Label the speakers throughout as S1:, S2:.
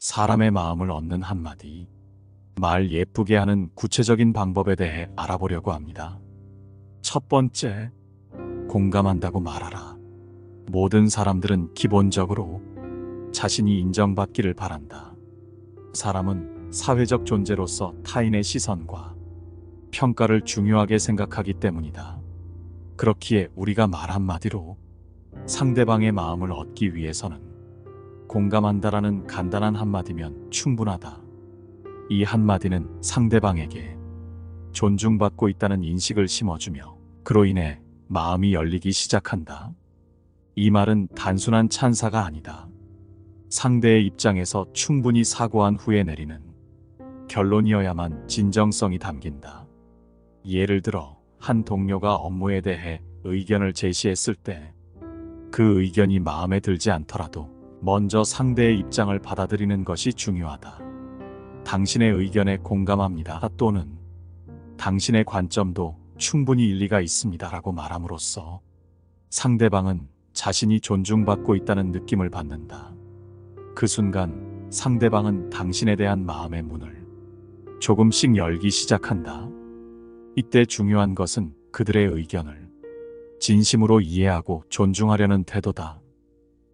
S1: 사람의 마음을 얻는 한마디, 말 예쁘게 하는 구체적인 방법에 대해 알아보려고 합니다. 첫 번째, 공감한다고 말하라. 모든 사람들은 기본적으로 자신이 인정받기를 바란다. 사람은 사회적 존재로서 타인의 시선과 평가를 중요하게 생각하기 때문이다. 그렇기에 우리가 말 한마디로 상대방의 마음을 얻기 위해서는 공감한다라는 간단한 한마디면 충분하다. 이 한마디는 상대방에게 존중받고 있다는 인식을 심어주며 그로 인해 마음이 열리기 시작한다. 이 말은 단순한 찬사가 아니다. 상대의 입장에서 충분히 사고한 후에 내리는 결론이어야만 진정성이 담긴다. 예를 들어 한 동료가 업무에 대해 의견을 제시했을 때 그 의견이 마음에 들지 않더라도 먼저 상대의 입장을 받아들이는 것이 중요하다. 당신의 의견에 공감합니다 또는 당신의 관점도 충분히 일리가 있습니다 라고 말함으로써 상대방은 자신이 존중받고 있다는 느낌을 받는다. 그 순간 상대방은 당신에 대한 마음의 문을 조금씩 열기 시작한다. 이때 중요한 것은 그들의 의견을 진심으로 이해하고 존중하려는 태도다.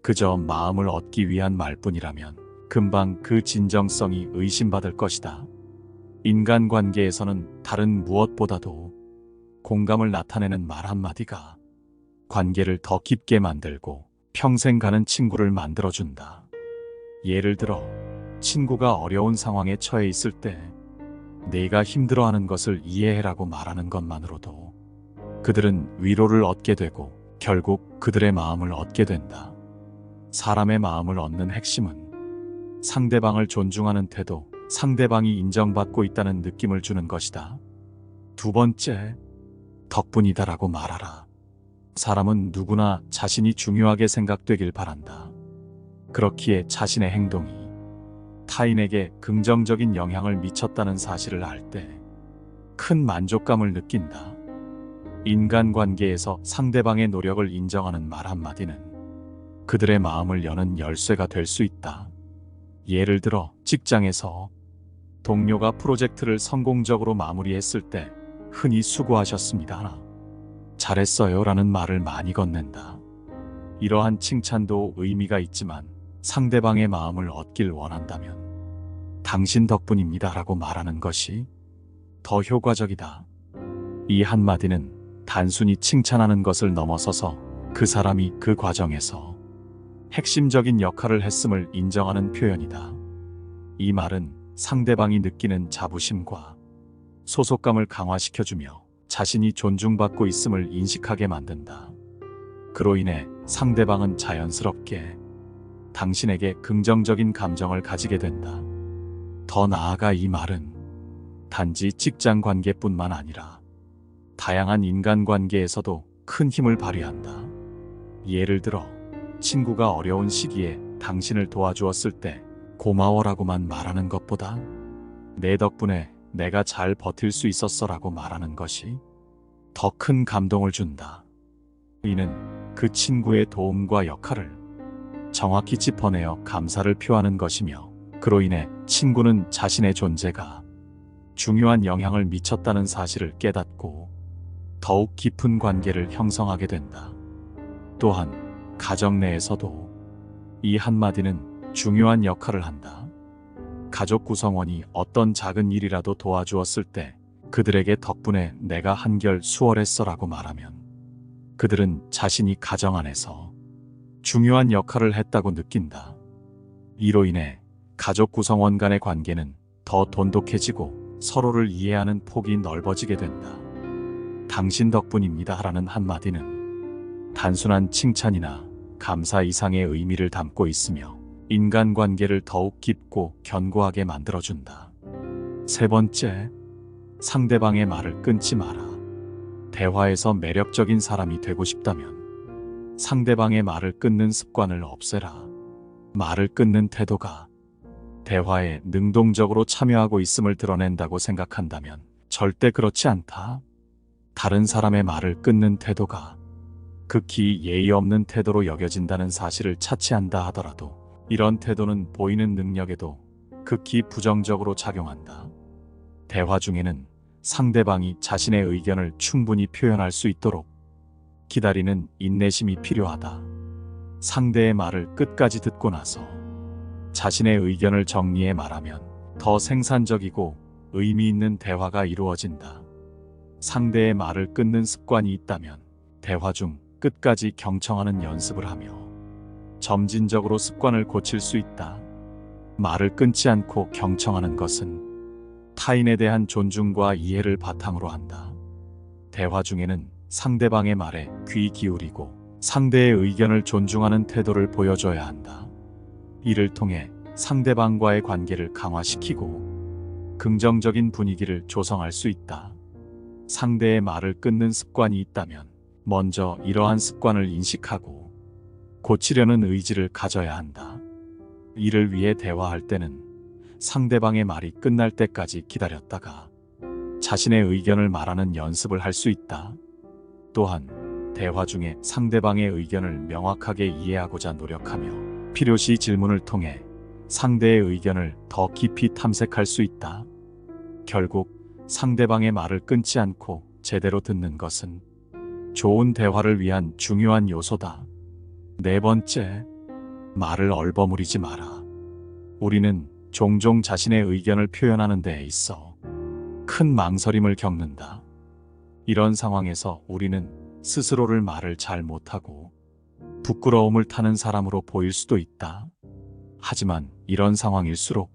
S1: 그저 마음을 얻기 위한 말뿐이라면 금방 그 진정성이 의심받을 것이다. 인간관계에서는 다른 무엇보다도 공감을 나타내는 말 한마디가 관계를 더 깊게 만들고 평생 가는 친구를 만들어준다. 예를 들어 친구가 어려운 상황에 처해 있을 때 내가 힘들어하는 것을 이해해라고 말하는 것만으로도 그들은 위로를 얻게 되고 결국 그들의 마음을 얻게 된다. 사람의 마음을 얻는 핵심은 상대방을 존중하는 태도, 상대방이 인정받고 있다는 느낌을 주는 것이다. 두 번째, 덕분이다라고 말하라. 사람은 누구나 자신이 중요하게 생각되길 바란다. 그렇기에 자신의 행동이 타인에게 긍정적인 영향을 미쳤다는 사실을 알 때 큰 만족감을 느낀다. 인간관계에서 상대방의 노력을 인정하는 말 한마디는 그들의 마음을 여는 열쇠가 될 수 있다. 예를 들어 직장에서 동료가 프로젝트를 성공적으로 마무리했을 때 흔히 수고하셨습니다. 잘했어요 라는 말을 많이 건넨다. 이러한 칭찬도 의미가 있지만 상대방의 마음을 얻길 원한다면 당신 덕분입니다 라고 말하는 것이 더 효과적이다. 이 한마디는 단순히 칭찬하는 것을 넘어서서 그 사람이 그 과정에서 핵심적인 역할을 했음을 인정하는 표현이다. 이 말은 상대방이 느끼는 자부심과 소속감을 강화시켜주며 자신이 존중받고 있음을 인식하게 만든다. 그로 인해 상대방은 자연스럽게 당신에게 긍정적인 감정을 가지게 된다. 더 나아가 이 말은 단지 직장 관계뿐만 아니라 다양한 인간관계에서도 큰 힘을 발휘한다. 예를 들어 친구가 어려운 시기에 당신을 도와주었을 때 고마워라고만 말하는 것보다 내 덕분에 내가 잘 버틸 수 있었어라고 말하는 것이 더 큰 감동을 준다. 이는 그 친구의 도움과 역할을 정확히 짚어내어 감사를 표하는 것이며 그로 인해 친구는 자신의 존재가 중요한 영향을 미쳤다는 사실을 깨닫고 더욱 깊은 관계를 형성하게 된다. 또한 가정 내에서도 이 한마디는 중요한 역할을 한다. 가족 구성원이 어떤 작은 일이라도 도와주었을 때 그들에게 덕분에 내가 한결 수월했어라고 말하면 그들은 자신이 가정 안에서 중요한 역할을 했다고 느낀다. 이로 인해 가족 구성원 간의 관계는 더 돈독해지고 서로를 이해하는 폭이 넓어지게 된다. 당신 덕분입니다 라는 한마디는 단순한 칭찬이나 감사 이상의 의미를 담고 있으며 인간관계를 더욱 깊고 견고하게 만들어준다. 세 번째, 상대방의 말을 끊지 마라. 대화에서 매력적인 사람이 되고 싶다면 상대방의 말을 끊는 습관을 없애라. 말을 끊는 태도가 대화에 능동적으로 참여하고 있음을 드러낸다고 생각한다면 절대 그렇지 않다. 다른 사람의 말을 끊는 태도가 극히 예의 없는 태도로 여겨진다는 사실을 차치한다 하더라도 이런 태도는 보이는 능력에도 극히 부정적으로 작용한다. 대화 중에는 상대방이 자신의 의견을 충분히 표현할 수 있도록 기다리는 인내심이 필요하다. 상대의 말을 끝까지 듣고 나서 자신의 의견을 정리해 말하면 더 생산적이고 의미 있는 대화가 이루어진다. 상대의 말을 끊는 습관이 있다면 대화 중 끝까지 경청하는 연습을 하며 점진적으로 습관을 고칠 수 있다. 말을 끊지 않고 경청하는 것은 타인에 대한 존중과 이해를 바탕으로 한다. 대화 중에는 상대방의 말에 귀 기울이고 상대의 의견을 존중하는 태도를 보여줘야 한다. 이를 통해 상대방과의 관계를 강화시키고 긍정적인 분위기를 조성할 수 있다. 상대의 말을 끊는 습관이 있다면 먼저 이러한 습관을 인식하고 고치려는 의지를 가져야 한다. 이를 위해 대화할 때는 상대방의 말이 끝날 때까지 기다렸다가 자신의 의견을 말하는 연습을 할 수 있다. 또한 대화 중에 상대방의 의견을 명확하게 이해하고자 노력하며 필요시 질문을 통해 상대의 의견을 더 깊이 탐색할 수 있다. 결국 상대방의 말을 끊지 않고 제대로 듣는 것은 좋은 대화를 위한 중요한 요소다. 네 번째, 말을 얼버무리지 마라. 우리는 종종 자신의 의견을 표현하는 데에 있어 큰 망설임을 겪는다. 이런 상황에서 우리는 스스로를 말을 잘 못하고 부끄러움을 타는 사람으로 보일 수도 있다. 하지만 이런 상황일수록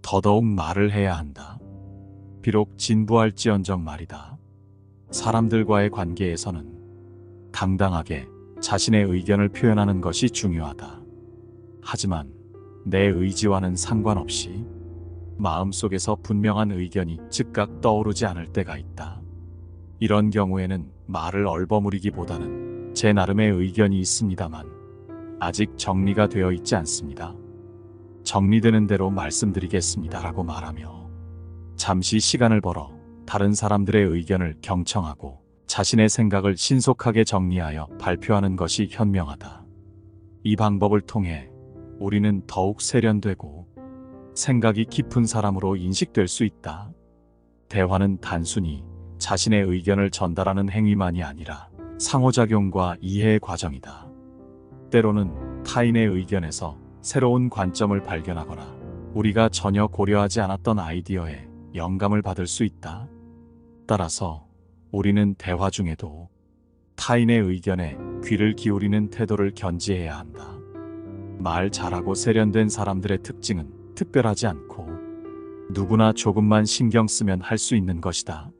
S1: 더더욱 말을 해야 한다. 비록 진부할지언정 말이다. 사람들과의 관계에서는 당당하게 자신의 의견을 표현하는 것이 중요하다. 하지만 내 의지와는 상관없이 마음속에서 분명한 의견이 즉각 떠오르지 않을 때가 있다. 이런 경우에는 말을 얼버무리기보다는 제 나름의 의견이 있습니다만 아직 정리가 되어 있지 않습니다. 정리되는 대로 말씀드리겠습니다라고 말하며 잠시 시간을 벌어 다른 사람들의 의견을 경청하고 자신의 생각을 신속하게 정리하여 발표하는 것이 현명하다. 이 방법을 통해 우리는 더욱 세련되고 생각이 깊은 사람으로 인식될 수 있다. 대화는 단순히 자신의 의견을 전달하는 행위만이 아니라 상호작용과 이해의 과정이다. 때로는 타인의 의견에서 새로운 관점을 발견하거나 우리가 전혀 고려하지 않았던 아이디어에 영감을 받을 수 있다. 따라서 우리는 대화 중에도 타인의 의견에 귀를 기울이는 태도를 견지해야 한다. 말 잘하고 세련된 사람들의 특징은 특별하지 않고 누구나 조금만 신경 쓰면 할 수 있는 것이다.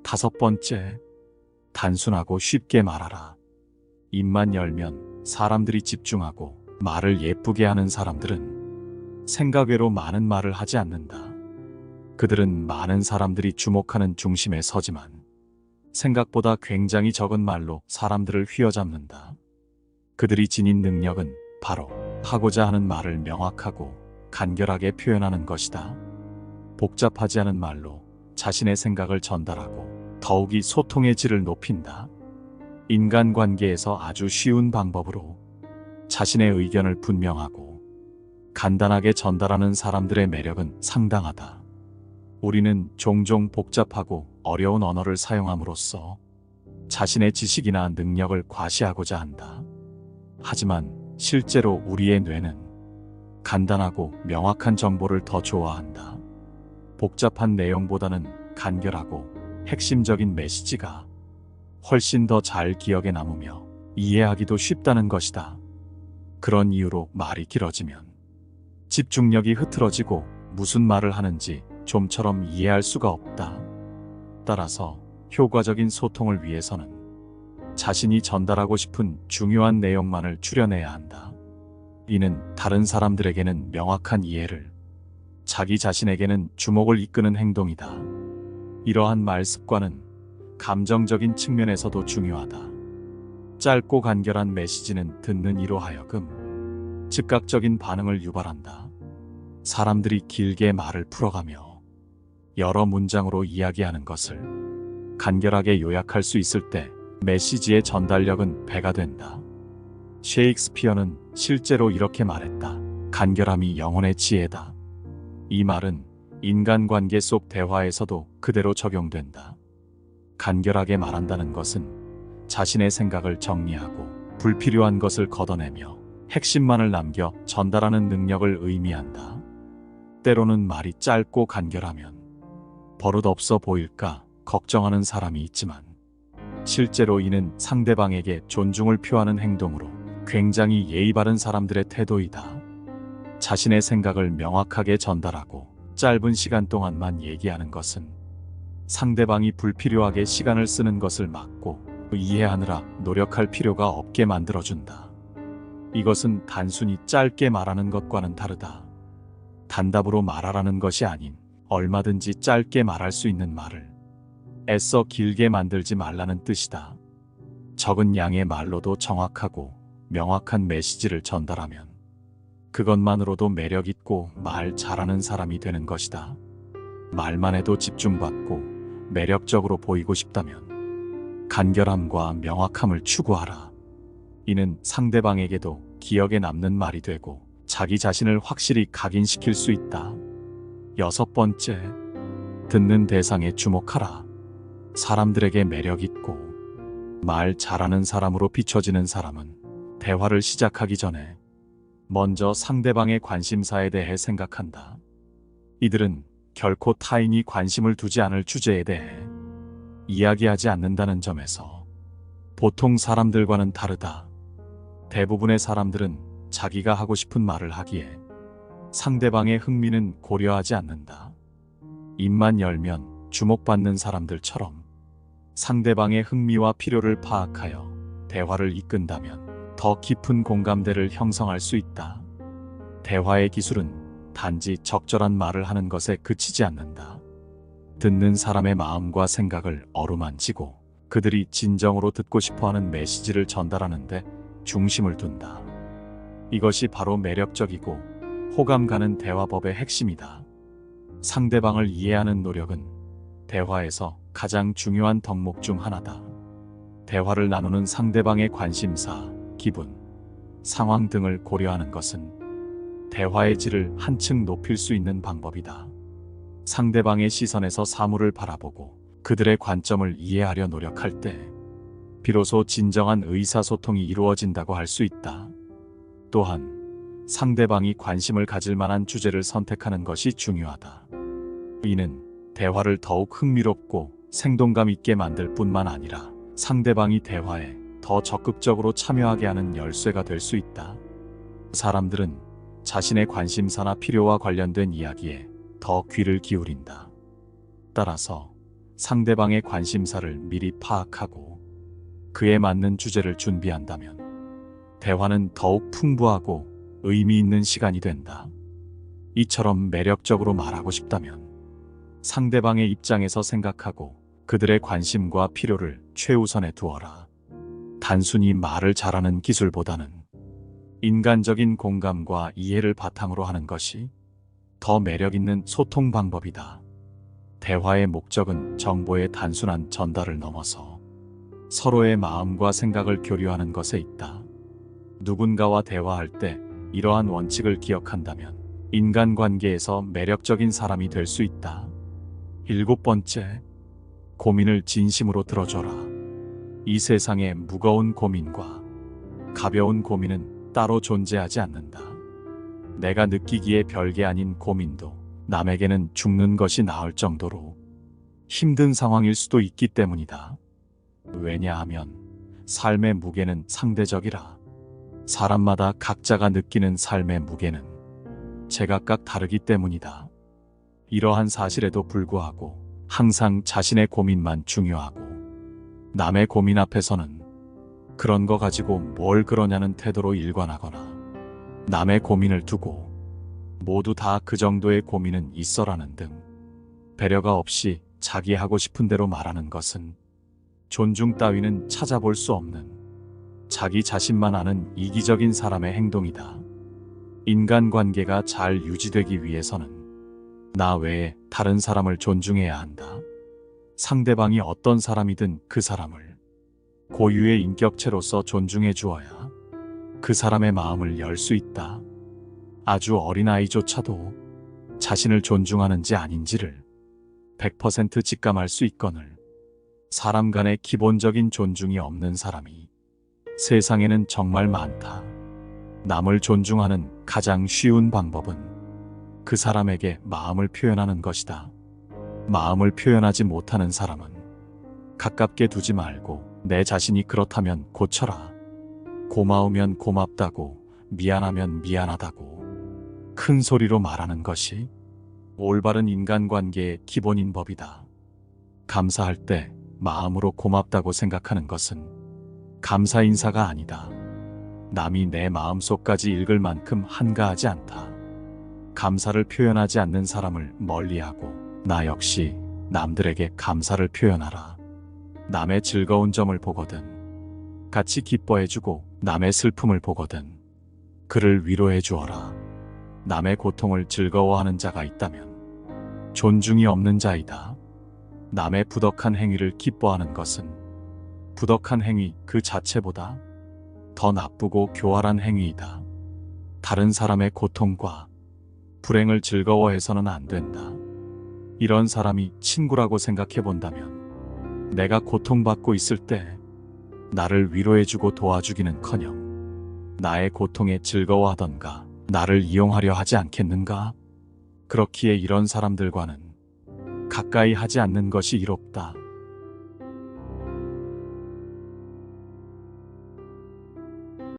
S1: 다섯 번째, 단순하고 쉽게 말하라. 입만 열면 사람들이 집중하고 말을 예쁘게 하는 사람들은 생각 외로 많은 말을 하지 않는다. 그들은 많은 사람들이 주목하는 중심에 서지만 생각보다 굉장히 적은 말로 사람들을 휘어잡는다. 그들이 지닌 능력은 바로 하고자 하는 말을 명확하고 간결하게 표현하는 것이다. 복잡하지 않은 말로 자신의 생각을 전달하고 더욱이 소통의 질을 높인다. 인간관계에서 아주 쉬운 방법으로 자신의 의견을 분명하고 간단하게 전달하는 사람들의 매력은 상당하다. 우리는 종종 복잡하고 어려운 언어를 사용함으로써 자신의 지식이나 능력을 과시하고자 한다. 하지만 실제로 우리의 뇌는 간단하고 명확한 정보를 더 좋아한다. 복잡한 내용보다는 간결하고 핵심적인 메시지가 훨씬 더 잘 기억에 남으며 이해하기도 쉽다는 것이다. 그런 이유로 말이 길어지면 집중력이 흐트러지고 무슨 말을 하는지 좀처럼 이해할 수가 없다. 따라서 효과적인 소통을 위해서는 자신이 전달하고 싶은 중요한 내용만을 추려내야 한다. 이는 다른 사람들에게는 명확한 이해를, 자기 자신에게는 주목을 이끄는 행동이다. 이러한 말 습관은 감정적인 측면에서도 중요하다. 짧고 간결한 메시지는 듣는 이로 하여금 즉각적인 반응을 유발한다. 사람들이 길게 말을 풀어가며 여러 문장으로 이야기하는 것을 간결하게 요약할 수 있을 때 메시지의 전달력은 배가 된다. 셰익스피어는 실제로 이렇게 말했다. 간결함이 영혼의 지혜다. 이 말은 인간관계 속 대화에서도 그대로 적용된다. 간결하게 말한다는 것은 자신의 생각을 정리하고 불필요한 것을 걷어내며 핵심만을 남겨 전달하는 능력을 의미한다. 때로는 말이 짧고 간결하면 버릇없어 보일까 걱정하는 사람이 있지만 실제로 이는 상대방에게 존중을 표하는 행동으로 굉장히 예의 바른 사람들의 태도이다. 자신의 생각을 명확하게 전달하고 짧은 시간 동안만 얘기하는 것은 상대방이 불필요하게 시간을 쓰는 것을 막고 이해하느라 노력할 필요가 없게 만들어준다. 이것은 단순히 짧게 말하는 것과는 다르다. 단답으로 말하라는 것이 아닌 얼마든지 짧게 말할 수 있는 말을 애써 길게 만들지 말라는 뜻이다. 적은 양의 말로도 정확하고 명확한 메시지를 전달하면 그것만으로도 매력 있고 말 잘하는 사람이 되는 것이다. 말만 해도 집중받고 매력적으로 보이고 싶다면 간결함과 명확함을 추구하라. 이는 상대방에게도 기억에 남는 말이 되고 자기 자신을 확실히 각인시킬 수 있다. 6번째, 듣는 대상에 주목하라. 사람들에게 매력 있고 말 잘하는 사람으로 비춰지는 사람은 대화를 시작하기 전에 먼저 상대방의 관심사에 대해 생각한다. 이들은 결코 타인이 관심을 두지 않을 주제에 대해 이야기하지 않는다는 점에서 보통 사람들과는 다르다. 대부분의 사람들은 자기가 하고 싶은 말을 하기에 상대방의 흥미는 고려하지 않는다. 입만 열면 주목받는 사람들처럼 상대방의 흥미와 필요를 파악하여 대화를 이끈다면 더 깊은 공감대를 형성할 수 있다. 대화의 기술은 단지 적절한 말을 하는 것에 그치지 않는다. 듣는 사람의 마음과 생각을 어루만지고 그들이 진정으로 듣고 싶어하는 메시지를 전달하는 데 중심을 둔다. 이것이 바로 매력적이고 호감 가는 대화법의 핵심이다. 상대방을 이해하는 노력은 대화에서 가장 중요한 덕목 중 하나다. 대화를 나누는 상대방의 관심사, 기분, 상황 등을 고려하는 것은 대화의 질을 한층 높일 수 있는 방법이다. 상대방의 시선에서 사물을 바라보고 그들의 관점을 이해하려 노력할 때 비로소 진정한 의사소통이 이루어진다고 할 수 있다. 또한 상대방이 관심을 가질 만한 주제를 선택하는 것이 중요하다. 이는 대화를 더욱 흥미롭고 생동감 있게 만들 뿐만 아니라 상대방이 대화에 더 적극적으로 참여하게 하는 열쇠가 될 수 있다. 사람들은 자신의 관심사나 필요와 관련된 이야기에 더 귀를 기울인다. 따라서 상대방의 관심사를 미리 파악하고 그에 맞는 주제를 준비한다면 대화는 더욱 풍부하고 의미 있는 시간이 된다. 이처럼 매력적으로 말하고 싶다면 상대방의 입장에서 생각하고 그들의 관심과 필요를 최우선에 두어라. 단순히 말을 잘하는 기술보다는 인간적인 공감과 이해를 바탕으로 하는 것이 더 매력 있는 소통 방법이다. 대화의 목적은 정보의 단순한 전달을 넘어서 서로의 마음과 생각을 교류하는 것에 있다. 누군가와 대화할 때 이러한 원칙을 기억한다면 인간관계에서 매력적인 사람이 될 수 있다. 7번째, 고민을 진심으로 들어줘라. 이 세상에 무거운 고민과 가벼운 고민은 따로 존재하지 않는다. 내가 느끼기에 별게 아닌 고민도 남에게는 죽는 것이 나을 정도로 힘든 상황일 수도 있기 때문이다. 왜냐하면 삶의 무게는 상대적이라. 사람마다 각자가 느끼는 삶의 무게는 제각각 다르기 때문이다. 이러한 사실에도 불구하고 항상 자신의 고민만 중요하고 남의 고민 앞에서는 그런 거 가지고 뭘 그러냐는 태도로 일관하거나 남의 고민을 두고 모두 다 그 정도의 고민은 있어라는 등 배려가 없이 자기 하고 싶은 대로 말하는 것은 존중 따위는 찾아볼 수 없는 자기 자신만 아는 이기적인 사람의 행동이다. 인간관계가 잘 유지되기 위해서는 나 외에 다른 사람을 존중해야 한다. 상대방이 어떤 사람이든 그 사람을 고유의 인격체로서 존중해 주어야 그 사람의 마음을 열 수 있다. 아주 어린아이조차도 자신을 존중하는지 아닌지를 100% 직감할 수 있거늘 사람 간의 기본적인 존중이 없는 사람이 세상에는 정말 많다. 남을 존중하는 가장 쉬운 방법은 그 사람에게 마음을 표현하는 것이다. 마음을 표현하지 못하는 사람은 가깝게 두지 말고 내 자신이 그렇다면 고쳐라. 고마우면 고맙다고, 미안하면 미안하다고 큰 소리로 말하는 것이 올바른 인간관계의 기본인 법이다. 감사할 때 마음으로 고맙다고 생각하는 것은 감사 인사가 아니다. 남이 내 마음속까지 읽을 만큼 한가하지 않다. 감사를 표현하지 않는 사람을 멀리하고 나 역시 남들에게 감사를 표현하라. 남의 즐거운 점을 보거든 같이 기뻐해주고 남의 슬픔을 보거든 그를 위로해 주어라. 남의 고통을 즐거워하는 자가 있다면 존중이 없는 자이다. 남의 부덕한 행위를 기뻐하는 것은 부덕한 행위 그 자체보다 더 나쁘고 교활한 행위이다. 다른 사람의 고통과 불행을 즐거워해서는 안 된다. 이런 사람이 친구라고 생각해 본다면 내가 고통받고 있을 때 나를 위로해주고 도와주기는커녕 나의 고통에 즐거워하던가 나를 이용하려 하지 않겠는가? 그렇기에 이런 사람들과는 가까이 하지 않는 것이 이롭다.